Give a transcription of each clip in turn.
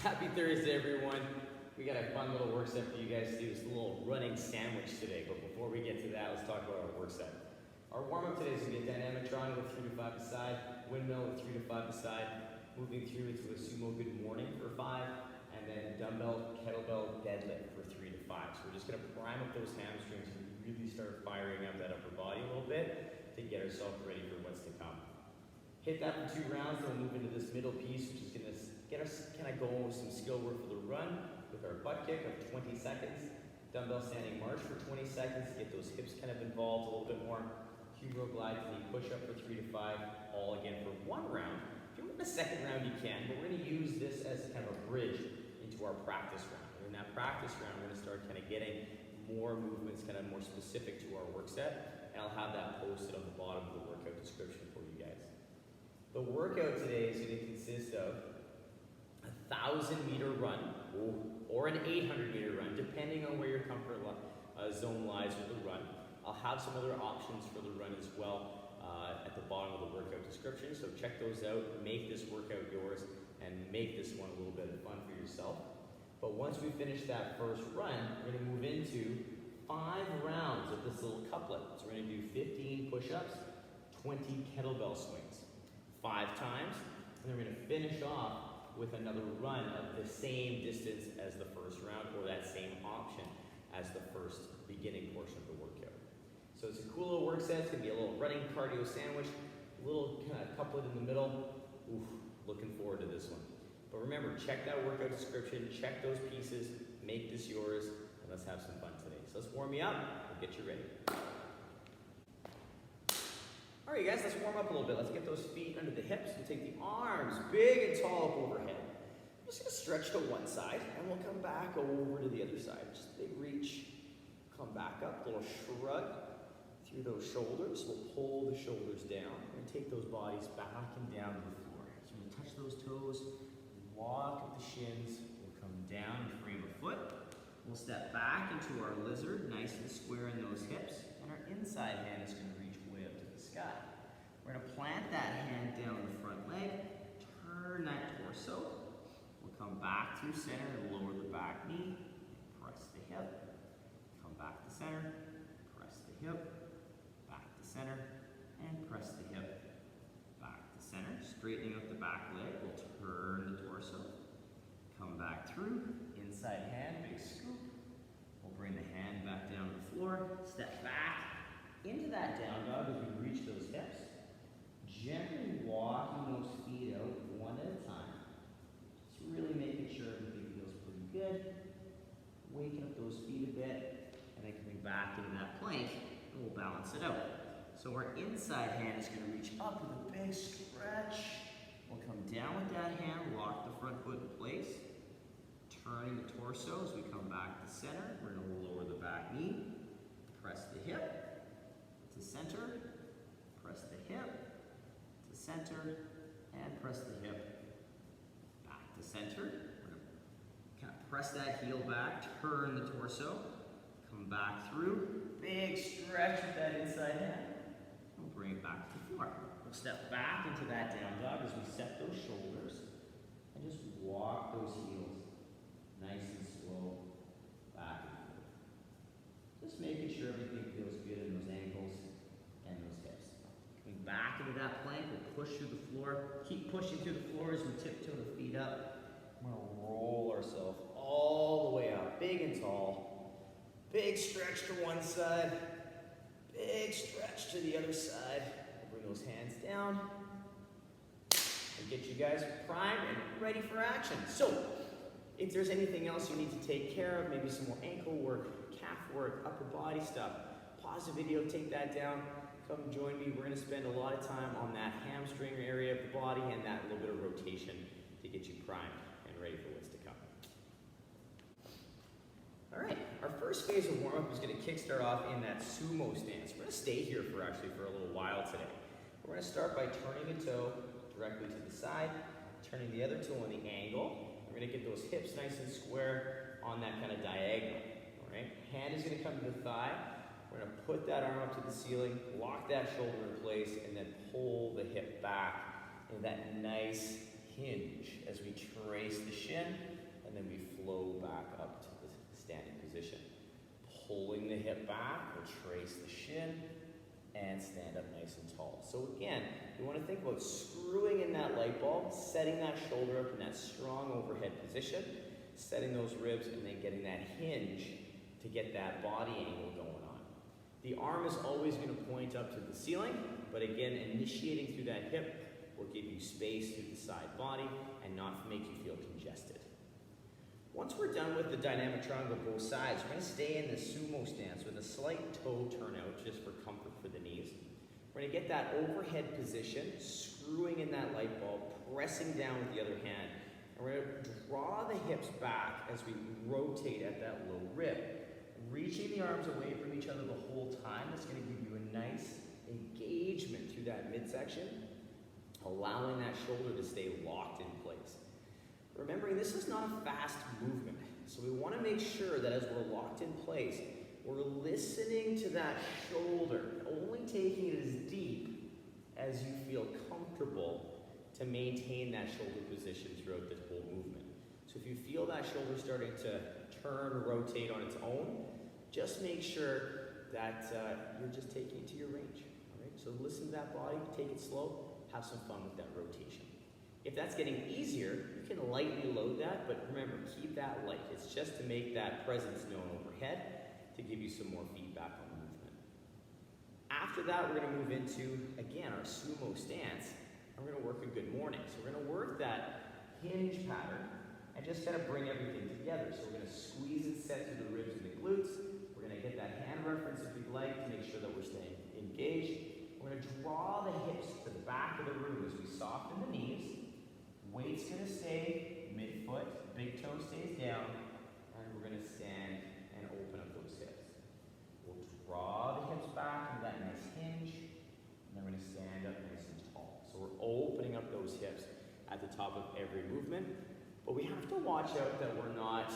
Happy Thursday, everyone. We got a fun little work set for you guys to do. It's a little running sandwich today, but before we get to that, let's talk about our work set. Our warm-up today is going to be a dynamic triangle with 3 to 5 beside, windmill with 3 to 5 beside, moving through into a sumo good morning for 5, and then dumbbell, kettlebell, deadlift for 3 to 5. So we're just going to prime up those hamstrings and really start firing up that upper body a little bit to get ourselves ready for what's to come. Hit that for 2 rounds, then we'll move into this middle piece, which is going to get us kind of going with some skill work for the run with our butt kick of 20 seconds, dumbbell standing march for 20 seconds to get those hips kind of involved a little bit more, Humeral glide knee push up for 3 to 5, all again for 1 round. If you want a second round, you can, but we're going to use this as kind of a bridge into our practice round. And in that practice round, we're going to start kind of getting more movements, kind of more specific to our work set, and I'll have that posted on the bottom of the workout description for you guys. The workout today is going to consist of a 1,000-meter run or an 800-meter run, depending on where your comfort zone lies with the run. I'll have some other options for the run as well at the bottom of the workout description, so check those out, make this workout yours, and make this one a little bit of fun for yourself. But once we finish that first run, we're going to move into 5 rounds of this little couplet. So we're going to do 15 push-ups, 20 kettlebell swings, 5 times, and then we're going to finish off with another run of the same distance as the first round, or that same option as the first beginning portion of the workout. So it's a cool little work set. It's going to be a little running cardio sandwich, a little kind of couplet in the middle. Oof, looking forward to this one. But remember, check that workout description, check those pieces, make this yours, and let's have some fun today. So let's warm you up, we'll get you ready. All right, guys, let's warm up a little bit. Let's get those feet under the hips. We'll take the arms big and tall up overhead. I'm just going to stretch to one side, and we'll come back over to the other side. Just big reach, come back up, little shrug through those shoulders. We'll pull the shoulders down and take those bodies back and down to the floor. So we'll touch those toes, walk up the shins. We'll come down and frame a foot. We'll step back into our lizard, nice and square in those hips, and our inside hand is going to reach way up to the sky. We're going to plant that hand down on the front leg, turn that torso. We'll come back through center and lower the back knee, press the hip, come back to center, press the hip, back to center, and press the hip, back to center. Straightening out the back leg, we'll turn the torso, come back through, inside hand, big scoop. We'll bring the hand back down to the floor, step back into that down dog as we reach those hips. Gently walking those feet out one at a time. Just really making sure everything feels pretty good. Waking up those feet a bit, and then coming back into that plank, and we'll balance it out. So our inside hand is going to reach up with a big stretch. We'll come down with that hand, lock the front foot in place. Turning the torso as we come back to center. We're going to lower the back knee, press the hip to center, press the hip to center, and press the hip back to center. We're going to kind of press that heel back, turn the torso, come back through, big stretch with that inside hand. We'll bring it back to the floor. We'll step back into that down dog as we set those shoulders and just walk those heels nice and slow back and forth. Just making sure everything feels good in those ankles and those hips. Coming back into that plank, we'll push through the floor. Keep pushing through the floor as we tiptoe the feet up. We're going to roll ourselves all the way up, big and tall. Big stretch to one side, big stretch to the other side. We'll bring those hands down and get you guys primed and ready for action. So, if there's anything else you need to take care of, maybe some more ankle work, calf work, upper body stuff, pause the video, take that down, come join me. We're going to spend a lot of time on that hamstring area of the body and that little bit of rotation to get you primed and ready for what's to come. All right, our first phase of warm-up is going to kickstart off in that sumo stance. We're going to stay here for a little while today. We're going to start by turning a toe directly to the side, turning the other toe on the angle. We're going to get those hips nice and square on that kind of diagonal. All right, hand is going to come to the thigh. We're going to put that arm up to the ceiling, lock that shoulder in place, and then pull the hip back in that nice hinge as we trace the shin and then we flow back up to the standing position. Pulling the hip back, we'll trace the shin, and stand up nice and tall. So again, you want to think about screwing in that light bulb, setting that shoulder up in that strong overhead position, setting those ribs, and then getting that hinge to get that body angle going on. The arm is always going to point up to the ceiling, but again, initiating through that hip will give you space through the side body and not make you feel congested. Once we're done with the dynamic triangle both sides, we're going to stay in the sumo stance with a slight toe turnout just for comfort for the knees. We're going to get that overhead position, screwing in that light bulb, pressing down with the other hand. And we're going to draw the hips back as we rotate at that low rib. Reaching the arms away from each other the whole time. That's going to give you a nice engagement through that midsection, allowing that shoulder to stay locked in place. Remembering this is not a fast movement, so we want to make sure that as we're locked in place, we're listening to that shoulder, only taking it as deep as you feel comfortable to maintain that shoulder position throughout the whole movement. So if you feel that shoulder starting to turn or rotate on its own, just make sure that you're just taking it to your range. All right? So listen to that body, take it slow, have some fun with that rotation. If that's getting easier, you can lightly load that, but remember, keep that light. It's just to make that presence known overhead to give you some more feedback on the movement. After that, we're going to move into, again, our sumo stance, and we're going to work a good morning. So we're going to work that hinge pattern and just kind of bring everything together. So we're going to squeeze and set through the ribs and the glutes. We're going to get that hand reference if you'd like to make sure that we're staying engaged. We're going to draw the hips to the back of the room as we soften the knees. Weight's going to stay mid-foot, big toe stays down, and we're going to stand and open up those hips. We'll draw the hips back into that nice hinge, and then we're going to stand up nice and tall. So we're opening up those hips at the top of every movement, but we have to watch out that we're not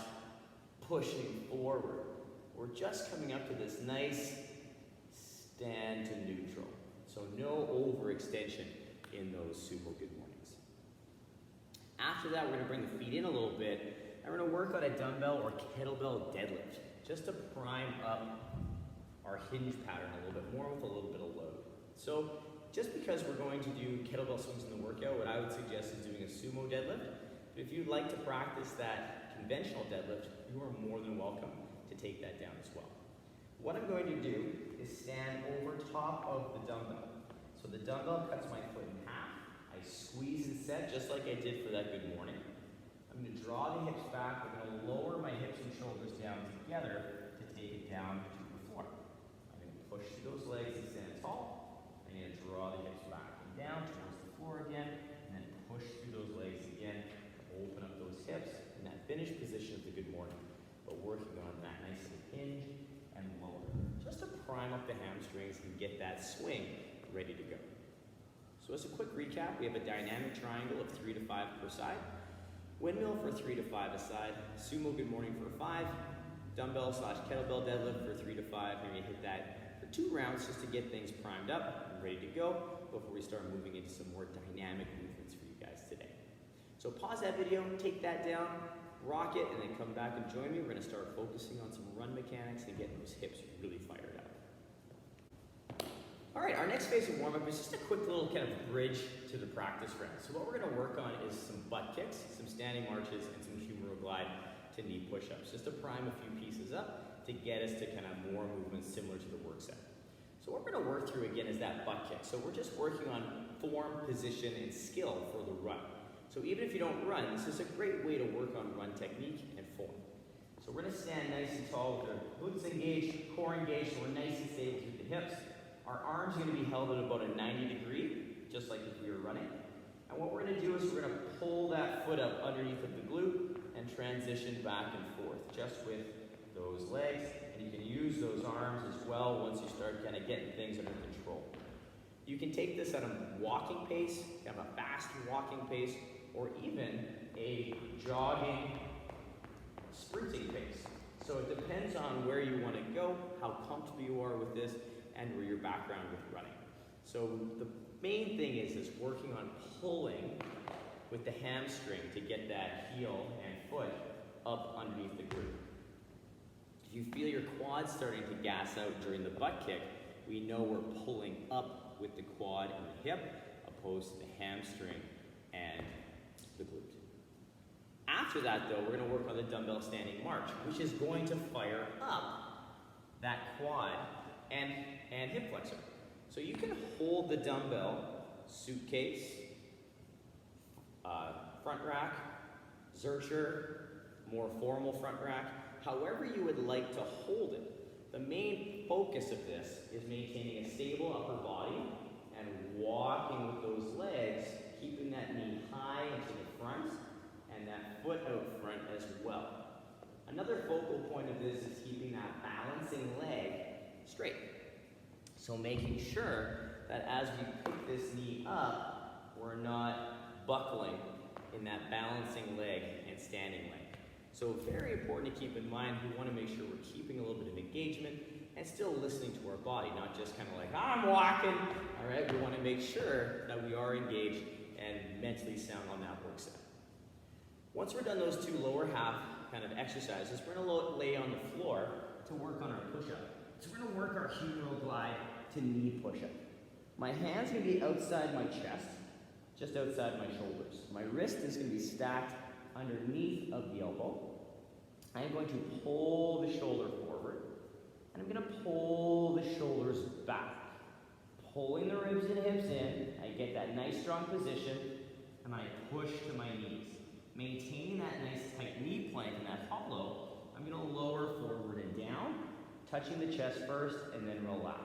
pushing forward. We're just coming up to this nice stand to neutral. So no overextension in those sumo good mornings. After that, we're going to bring the feet in a little bit, and we're going to work on a dumbbell or kettlebell deadlift, just to prime up our hinge pattern a little bit more with a little bit of load. So just because we're going to do kettlebell swings in the workout, what I would suggest is doing a sumo deadlift. But if you'd like to practice that conventional deadlift, you are more than welcome to take that down as well. What I'm going to do is stand over top of the dumbbell. So the dumbbell cuts my foot in half. I squeeze and set just like I did for that good morning. I'm going to draw the hips back. I'm going to lower my hips and shoulders down together to take it down to the floor. I'm going to push through those legs and stand tall. I'm going to draw the hips back and down towards the floor again, and then push through those legs again. Open up those hips in that finished position of the good morning, but working on that nice little hinge and lower, just to prime up the hamstrings and get that swing ready to go. So as a quick recap, we have a dynamic triangle of 3 to 5 per side, windmill for 3 to 5 a side, sumo good morning for 5, dumbbell / kettlebell deadlift for 3 to 5, and we hit that for 2 rounds just to get things primed up and ready to go before we start moving into some more dynamic movements for you guys today. So pause that video, take that down, rock it, and then come back and join me. We're going to start focusing on some run mechanics and getting those hips really fired up. All right, our next phase of warm-up is just a quick little kind of bridge to the practice round. So what we're going to work on is some butt kicks, some standing marches, and some humeral glide to knee push-ups, just to prime a few pieces up to get us to kind of more movements similar to the work set. So what we're going to work through again is that butt kick. So we're just working on form, position, and skill for the run. So even if you don't run, this is a great way to work on run technique and form. So we're going to stand nice and tall with our glutes engaged, core engaged, so we're nice and stable through the hips. Our arms are going to be held at about a 90 degree, just like if we were running. And what we're going to do is we're going to pull that foot up underneath of the glute and transition back and forth, just with those legs. And you can use those arms as well once you start kind of getting things under control. You can take this at a walking pace, kind of a fast walking pace, or even a jogging, sprinting pace. So it depends on where you want to go, how comfortable you are with this, and where your background with running. So the main thing is working on pulling with the hamstring to get that heel and foot up underneath the glute. If you feel your quads starting to gas out during the butt kick, we know we're pulling up with the quad and the hip, opposed to the hamstring and the glute. After that though, we're going to work on the dumbbell standing march, which is going to fire up that quad and hip flexor. So you can hold the dumbbell, suitcase, front rack, Zercher, more formal front rack, however you would like to hold it. The main focus of this is maintaining a stable upper body and walking with those legs, keeping that knee high into the front and that foot out front as well. Another focal point of this is keeping that balancing leg straight. So making sure that as we pick this knee up, we're not buckling in that balancing leg and standing leg. So very important to keep in mind, we want to make sure we're keeping a little bit of engagement and still listening to our body, not just kind of like, I'm walking, all right? We want to make sure that we are engaged and mentally sound on that work set. Once we're done those two lower half kind of exercises, we're going to lay on the floor to work on our push-up. So we're going to work our humeral glide to knee push-up. My hands are going to be outside my chest, just outside my shoulders. My wrist is going to be stacked underneath of the elbow. I'm going to pull the shoulder forward, and I'm going to pull the shoulders back. Pulling the ribs and hips in, I get that nice strong position, and I push to my knees. Maintaining that nice tight knee plank and that hollow, I'm going to lower forward and down, touching the chest first, and then relax.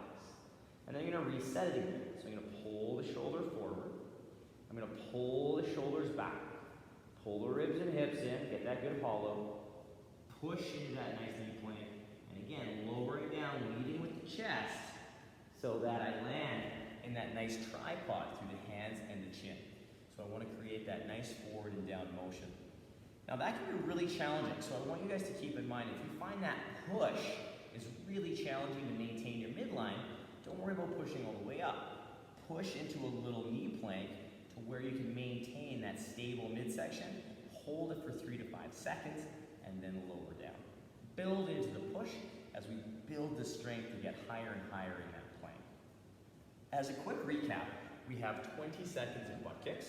And then I'm going to reset it again. So I'm going to pull the shoulder forward. I'm going to pull the shoulders back. Pull the ribs and hips in, get that good hollow. Push into that nice knee plank. And again, lowering down, leading with the chest, so that I land in that nice tripod through the hands and the chin. So I want to create that nice forward and down motion. Now that can be really challenging, so I want you guys to keep in mind, if you find that push is really challenging to maintain your midline, don't worry about pushing all the way up. Push into a little knee plank to where you can maintain that stable midsection, hold it for 3 to 5 seconds, and then lower down. Build into the push as we build the strength to get higher and higher in that plank. As a quick recap, we have 20 seconds of butt kicks,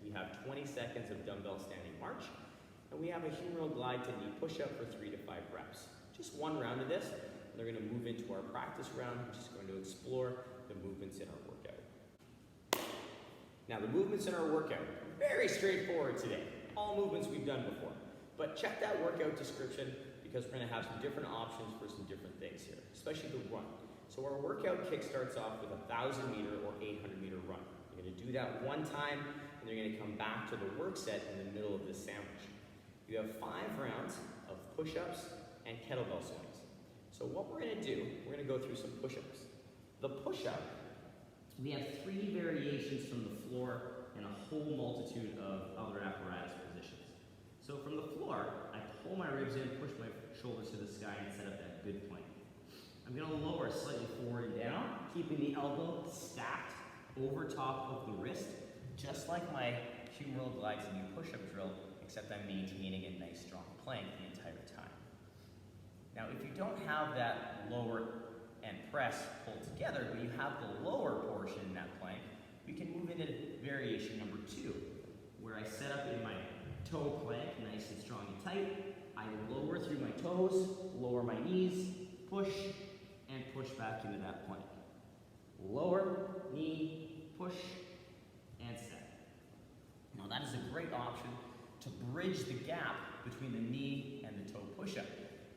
we have 20 seconds of dumbbell standing march, and we have a humeral glide to knee push-up for 3 to 5 reps. Just one round of this, and they're going to move into our practice round, which is going to explore the movements in our workout. Now the movements in our workout, very straightforward today. All movements we've done before. But check that workout description because we're going to have some different options for some different things here, especially the run. So our workout kick starts off with a 1,000-meter or 800-meter run. You're going to do that one time, and you're going to come back to the work set in the middle of this sandwich. You have 5 rounds of push-ups and kettlebell swings. So what we're going to do, we're going to go through some push-ups. The push-up, we have 3 variations from the floor and a whole multitude of other apparatus positions. So from the floor, I pull my ribs in, push my shoulders to the sky, and set up that good plank. I'm going to lower slightly forward and down, keeping the elbow stacked over top of the wrist, just like my humeral glide to knee push-up drill, except I'm maintaining a nice strong plank the entire time. Now if you don't have that lower and press pulled together, but you have the lower portion in that plank, we can move into variation number 2, where I set up in my toe plank, nice and strong and tight. I lower through my toes, lower my knees, push, and push back into that plank. Lower, knee, push, and set. Now that is a great option to bridge the gap between the knee and the toe push-up.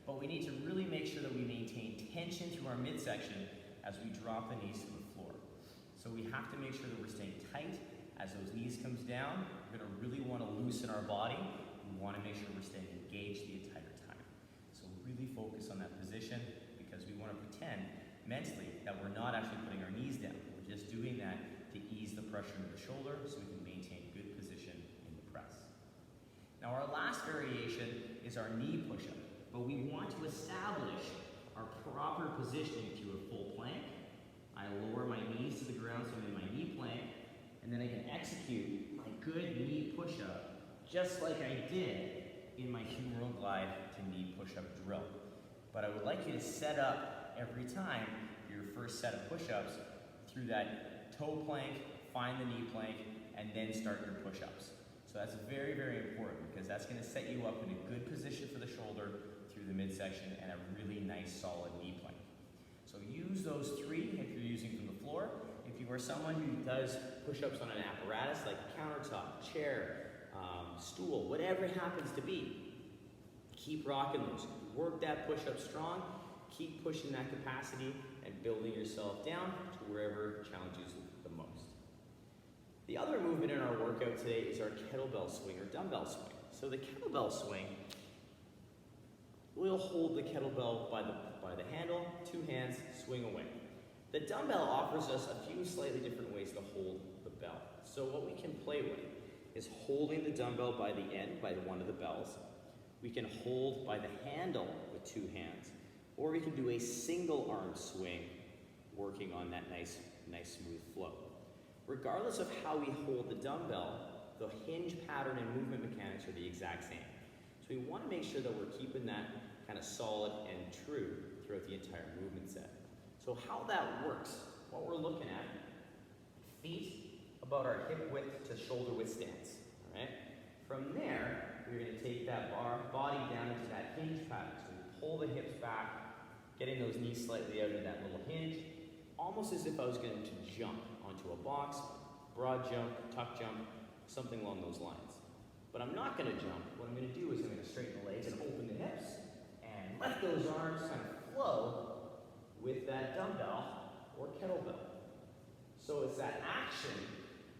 But we need to really make sure that we maintain tension through our midsection as we drop the knees to the floor. So we have to make sure that we're staying tight as those knees comes down. We're going to really want to loosen our body. We want to make sure we're staying engaged the entire time. So really focus on that position because we want to pretend mentally that we're not actually putting our knees down. We're just doing that to ease the pressure into the shoulder so we can maintain good position in the press. Now our last variation is our knee push-up, but we want to establish our proper positioning through a full plank. I lower my knees to the ground so I'm in my knee plank, and then I can execute my good knee push-up just like I did in my humeral glide But I would like you to set up every time your first set of push-ups through that toe plank, find the knee plank, and then start your push-ups. So that's very, very important because that's going to set you up in a good position for the shoulder through the midsection and a really nice solid knee plank. So use those three if you're using from the floor. If you are someone who does push-ups on an apparatus like a countertop, chair, stool, whatever it happens to be, keep rocking those. Work that push-up strong, keep pushing that capacity and building yourself down to wherever challenges the most. The other movement in our workout today is our kettlebell swing or dumbbell swing. So the kettlebell swing, we'll hold the kettlebell by the handle, two hands, swing away. The dumbbell offers us a few slightly different ways to hold the bell. So what we can play with is holding the dumbbell by the end, by one of the bells. We can hold by the handle with two hands, or we can do a single arm swing, working on that nice smooth flow. Regardless of how we hold the dumbbell, the hinge pattern and movement mechanics are the exact same. So we want to make sure that we're keeping that kind of solid and true throughout the entire movement set. So how that works, what we're looking at, feet about our hip width to shoulder width stance, all right? From there, we're going to take that body down into that hinge pattern. So we pull the hips back, getting those knees slightly out into that little hinge, almost as if I was going to jump onto a box, broad jump, tuck jump, something along those lines. But I'm not going to jump. What I'm going to do is I'm going to straighten the legs and open the hips and let those arms kind of flow with that dumbbell or kettlebell. So it's that action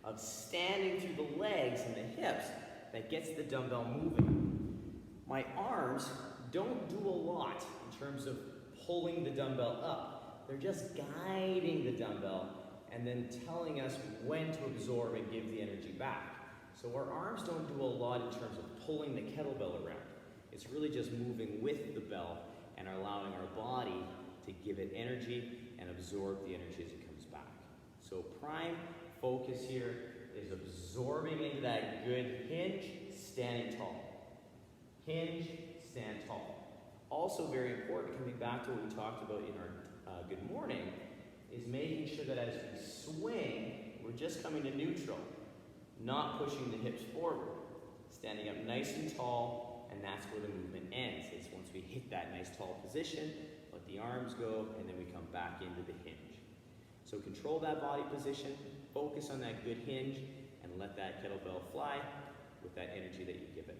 of standing through the legs and the hips that gets the dumbbell moving. My arms don't do a lot in terms of pulling the dumbbell up. They're just guiding the dumbbell and then telling us when to absorb and give the energy back. So our arms don't do a lot in terms of pulling the kettlebell around. It's really just moving with the bell and allowing our body to give it energy and absorb the energy as it comes back. So prime focus here is absorbing into that good hinge, standing tall. Hinge, stand tall. Also very important, coming back to what we talked about in our good morning, is making sure that as we swing, we're just coming to neutral, not pushing the hips forward. Standing up nice and tall, and that's where the movement ends. It's once we hit that nice tall position, let the arms go, and then we come back into the hinge. So control that body position, focus on that good hinge, and let that kettlebell fly with that energy that you give it.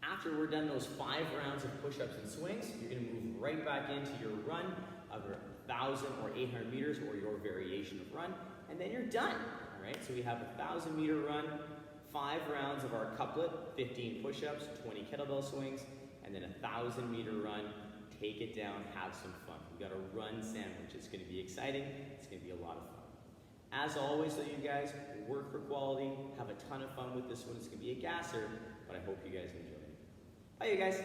After we're done those 5 rounds of push-ups and swings, you're going to move right back into your run of 1,000 or 800 meters or your variation of run, and then you're done. All right, so we have a 1,000-meter run, 5 rounds of our couplet, 15 push-ups, 20 kettlebell swings, and then a 1,000-meter run. Take it down, have some fun. We've got a run sandwich. It's going to be exciting. It's going to be a lot of fun. As always, though, you guys, work for quality. Have a ton of fun with this one. It's going to be a gasser, but I hope you guys enjoy it. Bye, you guys.